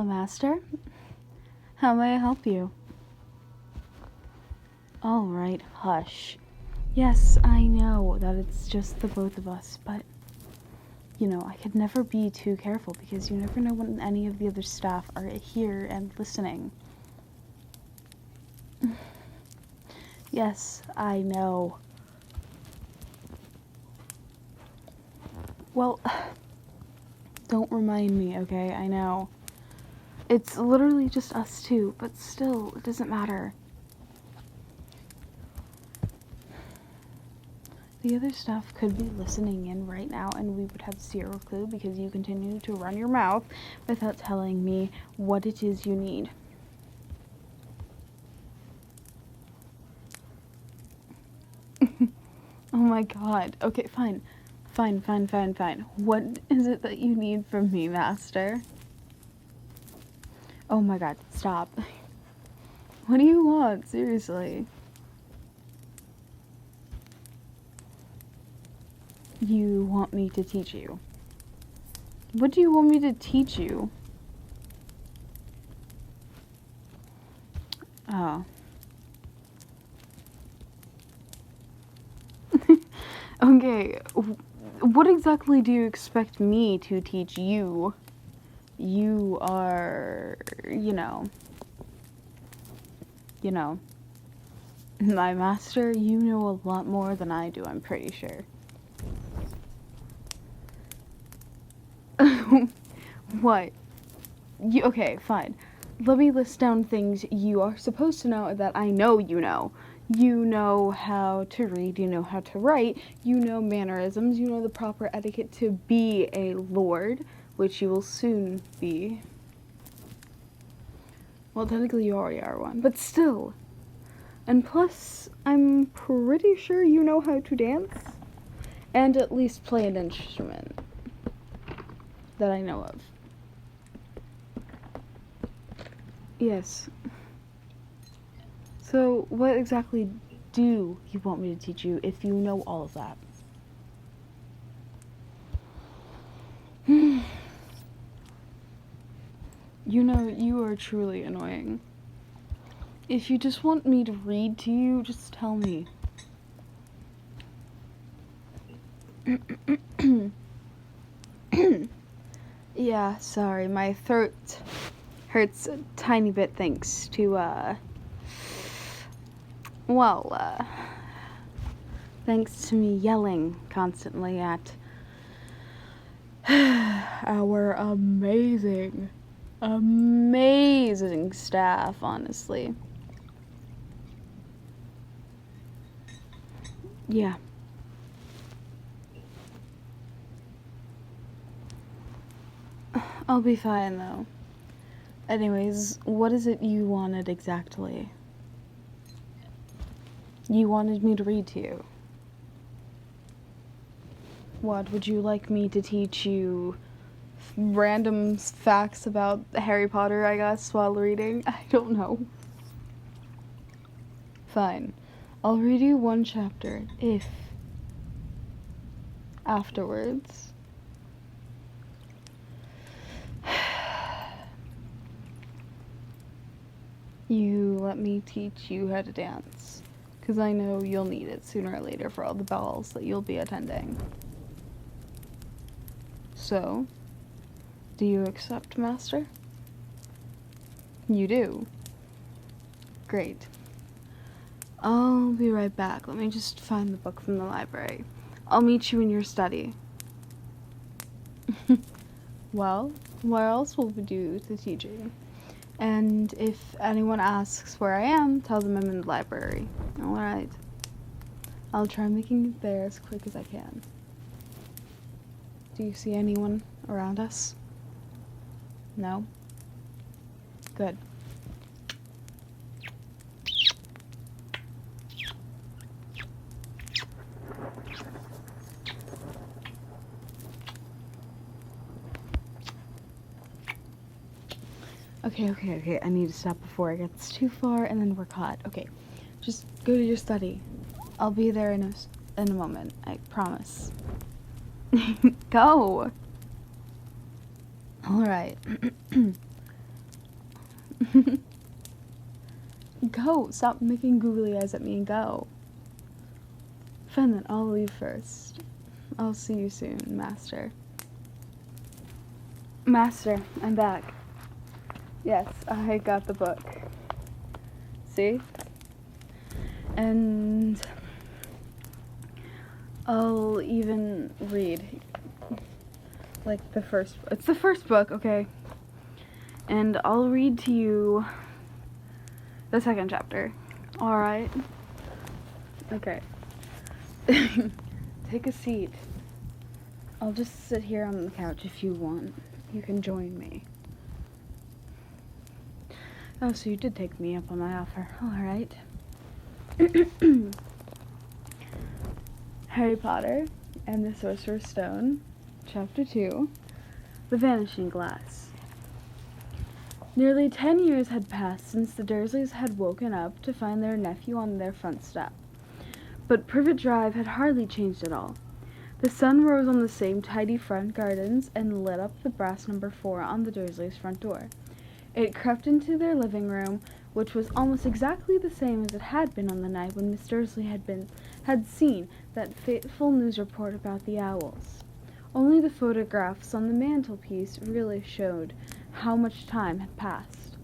Master? How may I help you? All right, hush. Yes, I know that it's just the both of us, but, you know, I could never be too careful because you never know when any of the other staff are here and listening. Yes, I know. Well, don't remind me, okay? I know. It's literally just us two, but still, it doesn't matter. The other staff could be listening in right now and we would have zero clue because you continue to run your mouth without telling me what it is you need. Oh my god. Okay, fine. Fine. What is it that you need from me, Master? Oh my god, stop. What do you want? Seriously. You want me to teach you? What do you want me to teach you? Oh. Okay, what exactly do you expect me to teach you? You are, you know, my master, you know a lot more than I do, I'm pretty sure. What? Okay, fine. Let me list down things you are supposed to know that I know you know. You know how to read, you know how to write, you know mannerisms, you know the proper etiquette to be a lord, which you will soon be. Well, technically you already are one, but still. And plus, I'm pretty sure you know how to dance, and at least play an instrument that I know of. Yes. So, what exactly do you want me to teach you if you know all of that? You know, you are truly annoying. If you just want me to read to you, just tell me. Yeah, sorry, my throat hurts a tiny bit thanks to, thanks to me yelling constantly at our amazing staff, honestly. Yeah. I'll be fine, though. Anyways, what is it you wanted exactly? You wanted me to read to you. What, would you like me to teach you random facts about Harry Potter, I guess, while reading? I don't know. Fine. I'll read you one chapter, if afterwards you let me teach you how to dance. Because I know you'll need it sooner or later for all the balls that you'll be attending. So, do you accept, Master? You do? Great. I'll be right back. Let me just find the book from the library. I'll meet you in your study. Well, where else will we do the teaching? And if anyone asks where I am, tell them I'm in the library. Alright. I'll try making it there as quick as I can. Do you see anyone around us? No? Good. Okay. I need to stop before it gets too far and then we're caught. Okay. Just go to your study. I'll be there in a moment. I promise. Go! Alright. Go! Stop making googly eyes at me and go. Fine then, I'll leave first. I'll see you soon, Master. Master, I'm back. Yes, I got the book. See? And I'll even read, like, it's the first book, okay? And I'll read to you the second chapter. Alright? Okay. Take a seat. I'll just sit here on the couch if you want. You can join me. Oh, so you did take me up on my offer. Alright. Harry Potter and the Sorcerer's Stone, Chapter 2, The Vanishing Glass. Nearly 10 years had passed since the Dursleys had woken up to find their nephew on their front step. But Privet Drive had hardly changed at all. The sun rose on the same tidy front gardens and lit up the brass number 4 on the Dursleys' front door. It crept into their living room, which was almost exactly the same as it had been on the night when Miss Dursley had seen that fateful news report about the owls. Only the photographs on the mantelpiece really showed how much time had passed.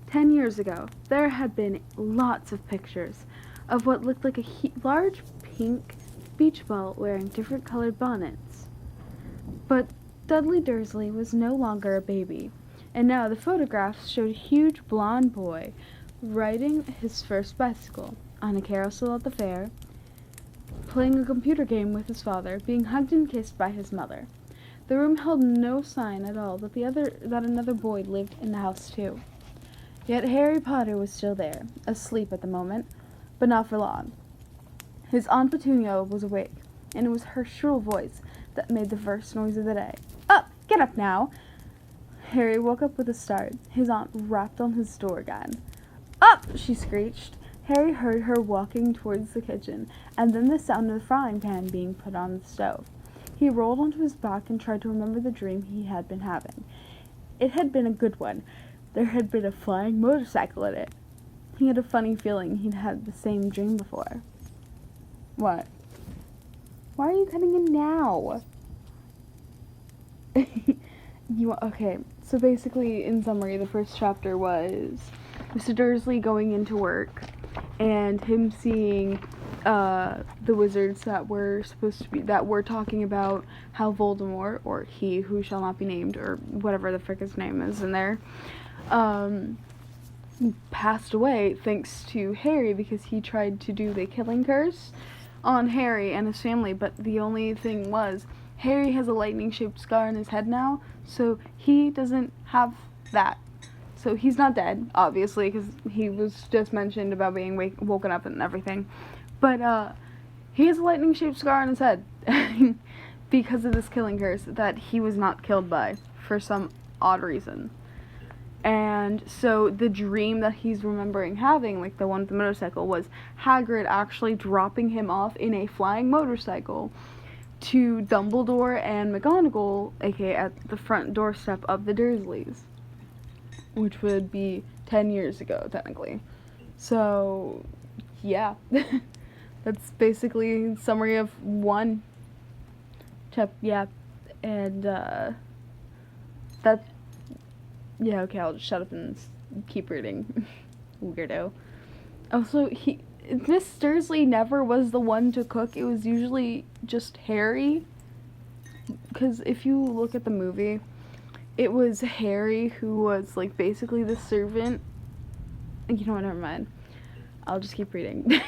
10 years ago, there had been lots of pictures of what looked like a large pink beach ball wearing different colored bonnets. But Dudley Dursley was no longer a baby, and now the photographs showed a huge blonde boy riding his first bicycle, on a carousel at the fair, playing a computer game with his father, being hugged and kissed by his mother. The room held no sign at all that another boy lived in the house too. Yet Harry Potter was still there, asleep at the moment, but not for long. His Aunt Petunia was awake, and it was her shrill voice that made the first noise of the day. Up! Get up now! Harry woke up with a start. His aunt rapped on his door again. Up! She screeched. Harry heard her walking towards the kitchen, and then the sound of the frying pan being put on the stove. He rolled onto his back and tried to remember the dream he had been having. It had been a good one. There had been a flying motorcycle in it. He had a funny feeling he'd had the same dream before. What? Why are you cutting in now? Okay, so basically, in summary, the first chapter was Mr. Dursley going into work and him seeing the wizards that were talking about how Voldemort, or he who shall not be named, or whatever the frick his name is in there, passed away thanks to Harry because he tried to do the killing curse on Harry and his family, but the only thing was Harry has a lightning-shaped scar on his head now, so he doesn't have that. So he's not dead, obviously, because he was just mentioned about being woken up and everything. But he has a lightning-shaped scar on his head because of this killing curse that he was not killed by for some odd reason. And so the dream that he's remembering having, like the one with the motorcycle, was Hagrid actually dropping him off in a flying motorcycle to Dumbledore and McGonagall, aka at the front doorstep of the Dursleys, which would be 10 years ago, technically. So, yeah. That's basically a summary of one chapter, yeah. And, yeah, okay, I'll just shut up and keep reading. Weirdo. Also, Miss Dursley never was the one to cook. It was usually just Harry. Because if you look at the movie, it was Harry who was, like, basically the servant. You know what, never mind. I'll just keep reading.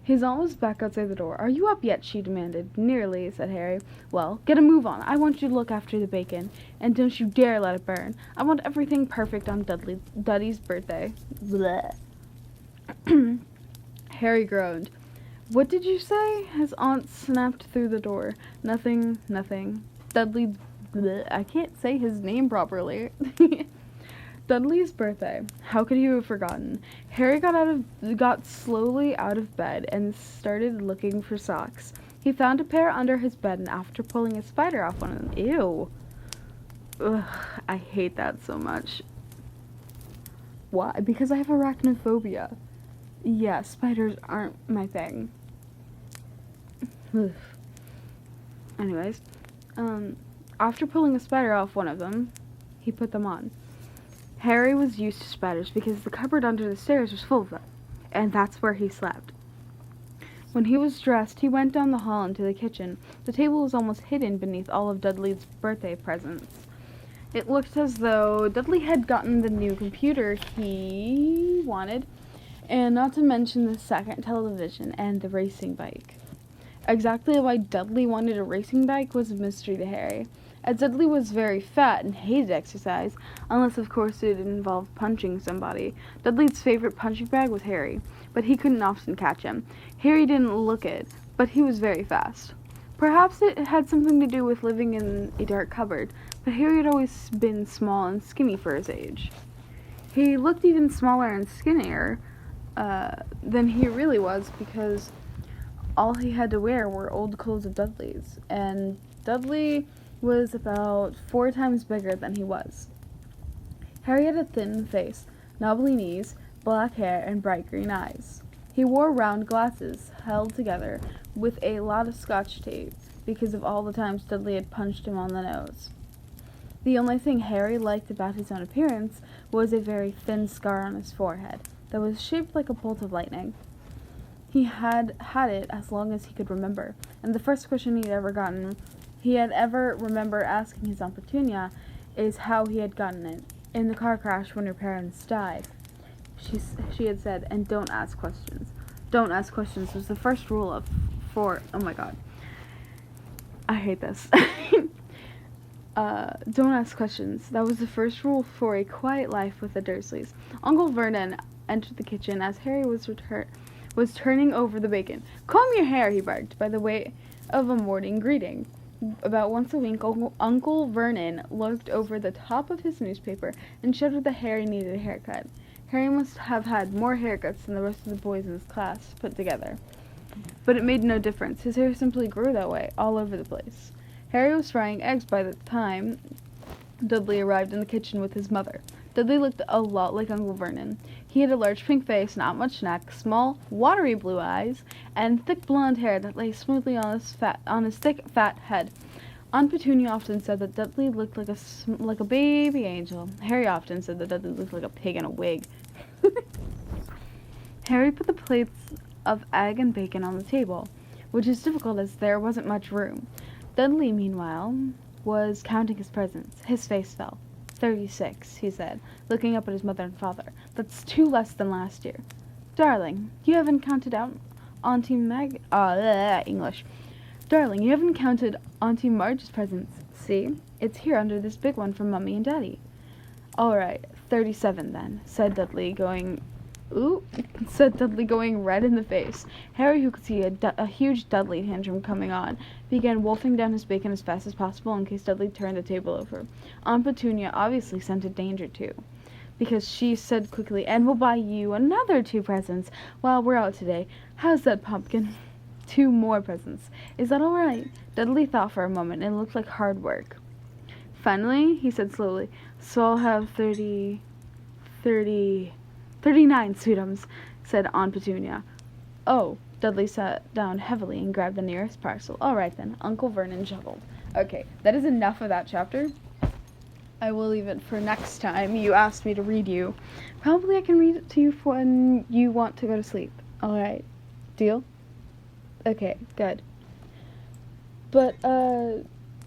His aunt was back outside the door. Are you up yet? She demanded. Nearly, said Harry. Well, get a move on. I want you to look after the bacon. And don't you dare let it burn. I want everything perfect on Dudley's birthday. Blech. Harry groaned. What did you say? His aunt snapped through the door. Nothing. Dudley... Blech. I can't say his name properly. Dudley's birthday. How could you have forgotten? Harry got slowly out of bed and started looking for socks. He found a pair under his bed, and after pulling a spider off one of them, ew. Ugh, I hate that so much. Why? Because I have arachnophobia. Yeah, spiders aren't my thing. Ugh. Anyways, after pulling a spider off one of them, he put them on. Harry was used to spiders because the cupboard under the stairs was full of them, and that's where he slept. When he was dressed, he went down the hall into the kitchen. The table was almost hidden beneath all of Dudley's birthday presents. It looked as though Dudley had gotten the new computer he wanted, and not to mention the second television and the racing bike. Exactly why Dudley wanted a racing bike was a mystery to Harry, as Dudley was very fat and hated exercise, unless of course it involved punching somebody. Dudley's favorite punching bag was Harry, but he couldn't often catch him. Harry didn't look it, but he was very fast. Perhaps it had something to do with living in a dark cupboard, but Harry had always been small and skinny for his age. He looked even smaller and skinnier than he really was because all he had to wear were old clothes of Dudley's, and Dudley was about 4 times bigger than he was. Harry had a thin face, knobbly knees, black hair, and bright green eyes. He wore round glasses held together with a lot of scotch tape because of all the times Dudley had punched him on the nose. The only thing Harry liked about his own appearance was a very thin scar on his forehead that was shaped like a bolt of lightning. He had had it as long as he could remember, and the first question he had ever remember asking his Aunt Petunia is how he had gotten it. In the car crash when her parents died. She had said, and don't ask questions. Don't ask questions was the first rule oh my god. I hate this. Don't ask questions. That was the first rule for a quiet life with the Dursleys. Uncle Vernon entered the kitchen as Harry was turning over the bacon. "Comb your hair," he barked, by the way of a morning greeting. About once a week, Uncle Vernon looked over the top of his newspaper and showed that Harry needed a haircut. Harry must have had more haircuts than the rest of the boys in his class put together. But it made no difference. His hair simply grew that way, all over the place. Harry was frying eggs by the time Dudley arrived in the kitchen with his mother. Dudley looked a lot like Uncle Vernon. He had a large pink face, not much neck, small, watery blue eyes, and thick blonde hair that lay smoothly on his thick, fat head. Aunt Petunia often said that Dudley looked like a baby angel. Harry often said that Dudley looked like a pig in a wig. Harry put the plates of egg and bacon on the table, which is difficult as there wasn't much room. Dudley, meanwhile, was counting his presents. His face fell. 36, he said, looking up at his mother and father. That's 2 less than last year. Darling, you haven't counted out Auntie English. Darling, you haven't counted Auntie Marge's presents. See? It's here under this big one from Mummy and Daddy. All right, 37 then, said Dudley, going red in the face. Harry, who could see a huge Dudley tantrum coming on, began wolfing down his bacon as fast as possible in case Dudley turned the table over. Aunt Petunia obviously scented danger too, because she said quickly, "And we'll buy you another 2 presents while we're out today. How's that, Pumpkin?" 2 more presents. Is that all right? Dudley thought for a moment. It looked like hard work. Finally, he said slowly, "So I'll have 39, sweetums," said Aunt Petunia. "Oh," Dudley sat down heavily and grabbed the nearest parcel. "All right, then." Uncle Vernon chuckled. Okay, that is enough of that chapter. I will leave it for next time. You asked me to read you. Probably I can read it to you when you want to go to sleep. All right. Deal? Okay, good. But,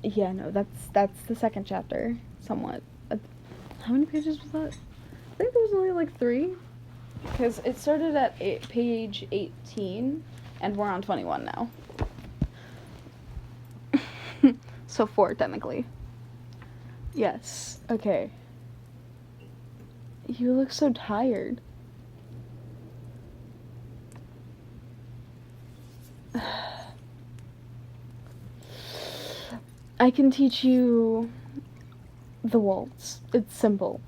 yeah, no, that's the second chapter, somewhat. How many pages was that? I think there was only like 3, because it started at page 18, and we're on 21 now. So 4, technically. Yes, okay. You look so tired. I can teach you the waltz. It's simple.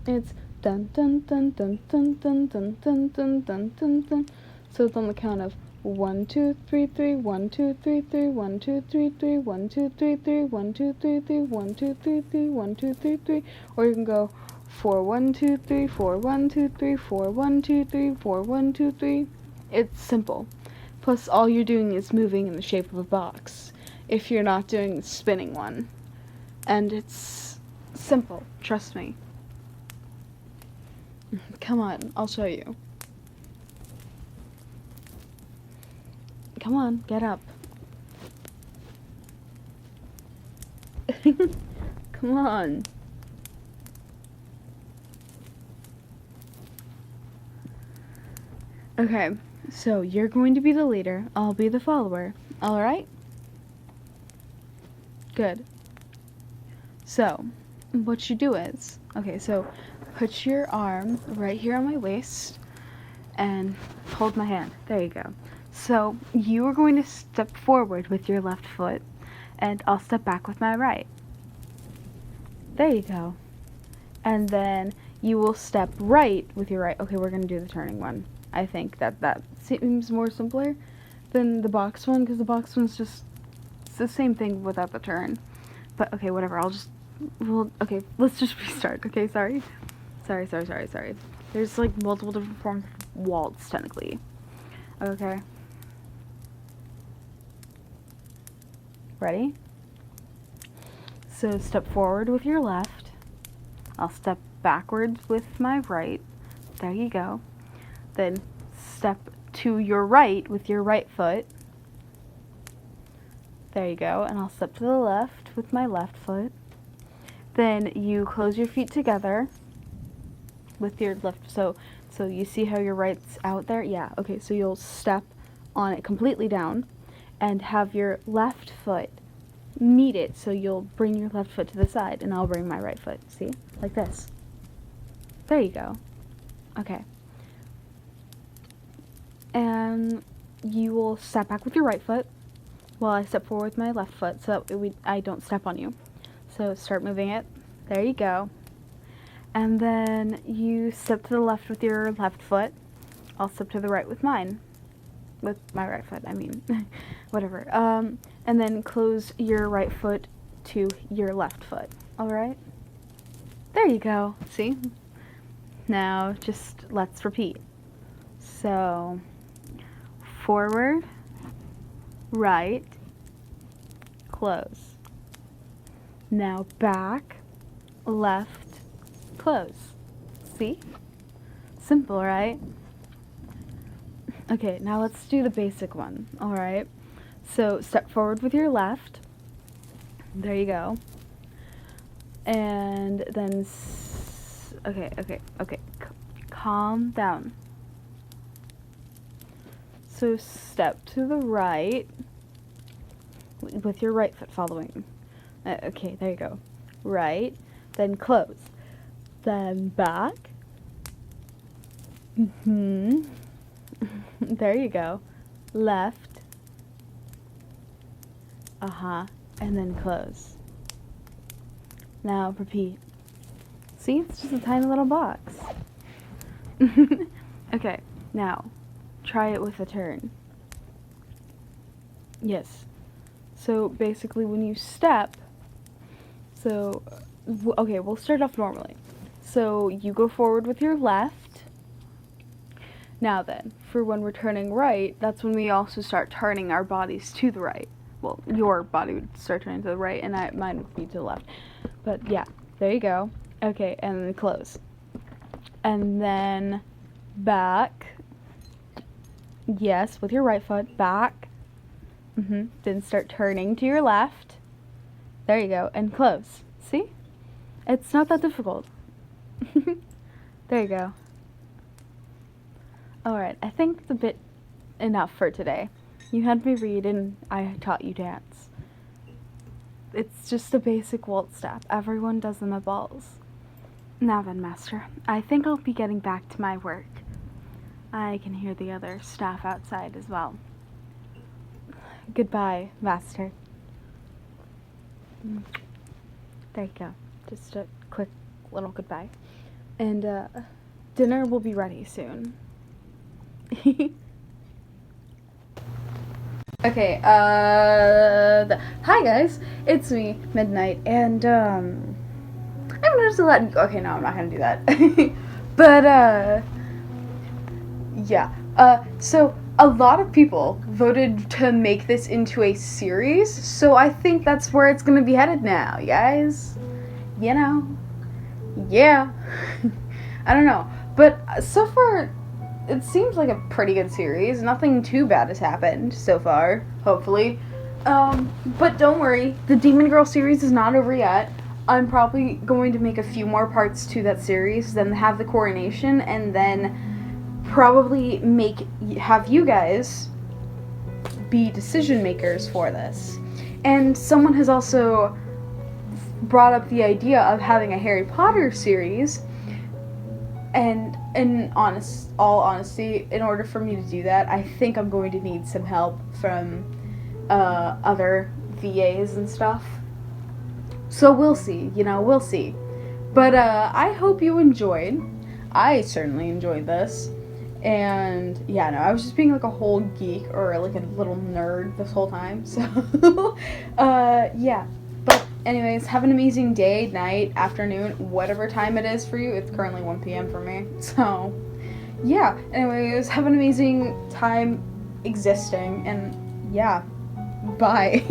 It's dun dun dun dun dun dun dun dun dun dun dun dun. So it's on the count of 1 2 3 3 1 2 3 3 1 2 3 3 1 2 3 3 1 2 3 3 1 2 3 3 1 2 3 3, or you can go 4 1 2 3 4 1 2 3 4 1 2 3 4 1 2 3. It's simple. Plus, all you're doing is moving in the shape of a box if you're not doing the spinning one. And it's simple, trust me. Come on, I'll show you. Come on, get up. Come on. Okay, so you're going to be the leader, I'll be the follower, alright? Good. So, what you do is, okay, so put your arm right here on my waist and hold my hand. There you go. So, you are going to step forward with your left foot, and I'll step back with my right. There you go. And then you will step right with your right. Okay, we're going to do the turning one. I think that seems more simpler than the box one, because the box one's just, it's the same thing without the turn. But, okay, whatever, okay, let's just restart. Okay, sorry. Sorry. There's, like, multiple different forms of waltz, technically. Okay. Ready? So step forward with your left. I'll step backwards with my right. There you go. Then step to your right with your right foot. There you go. And I'll step to the left with my left foot. Then you close your feet together with your left. So you see how your right's out there? Yeah. Okay, so you'll step on it completely down and have your left foot meet it. So you'll bring your left foot to the side and I'll bring my right foot. See? Like this. There you go. Okay. And you will step back with your right foot while I step forward with my left foot so that I don't step on you. So start moving it. There you go. And then you step to the left with your left foot. I'll step to the right with mine. With my right foot, I mean. Whatever. And then close your right foot to your left foot. Alright? There you go. See? Now, just let's repeat. So, forward, right, close. Now back, left, close. See? Simple, right? Okay, now let's do the basic one, alright? So, step forward with your left. There you go. And then, okay. Calm down. So, step to the right with your right foot following. Okay, there you go. Right, then close. Then back. There you go. Left. And then close. Now repeat. See, it's just a tiny little box. Okay, now try it with a turn. Yes. So basically when you step, okay, we'll start off normally. So you go forward with your left. Now then, for when we're turning right, that's when we also start turning our bodies to the right. Well, your body would start turning to the right, and mine would be to the left. But yeah, there you go. Okay, and then close. And then back. Yes, with your right foot, back. Then start turning to your left. There you go, and close. See? It's not that difficult. There you go. Alright, I think it's a bit enough for today. You had me read and I taught you dance. It's just a basic waltz step. Everyone does them at balls. Now then, Master, I think I'll be getting back to my work. I can hear the other staff outside as well. Goodbye, Master. There you go. Just a quick little goodbye. And dinner will be ready soon. Okay, hi guys, it's me, Midnight, and, I'm gonna just let, okay, no, I'm not gonna do that, but, yeah, so, a lot of people voted to make this into a series, so I think that's where it's gonna be headed now, you guys, you know, yeah, I don't know, but, so far, it seems like a pretty good series. Nothing too bad has happened so far, hopefully. But don't worry, the Demon Girl series is not over yet. I'm probably going to make a few more parts to that series, then have the coronation, and then probably have you guys be decision makers for this. And someone has also brought up the idea of having a Harry Potter series. And in all honesty, in order for me to do that, I think I'm going to need some help from other VAs and stuff. So we'll see, we'll see. But I hope you enjoyed. I certainly enjoyed this. And yeah, no, I was just being like a whole geek or like a little nerd this whole time. So yeah. But anyways, have an amazing day, night, afternoon, whatever time it is for you. It's currently 1 p.m. for me. So, yeah. Anyways, have an amazing time existing. And, yeah. Bye.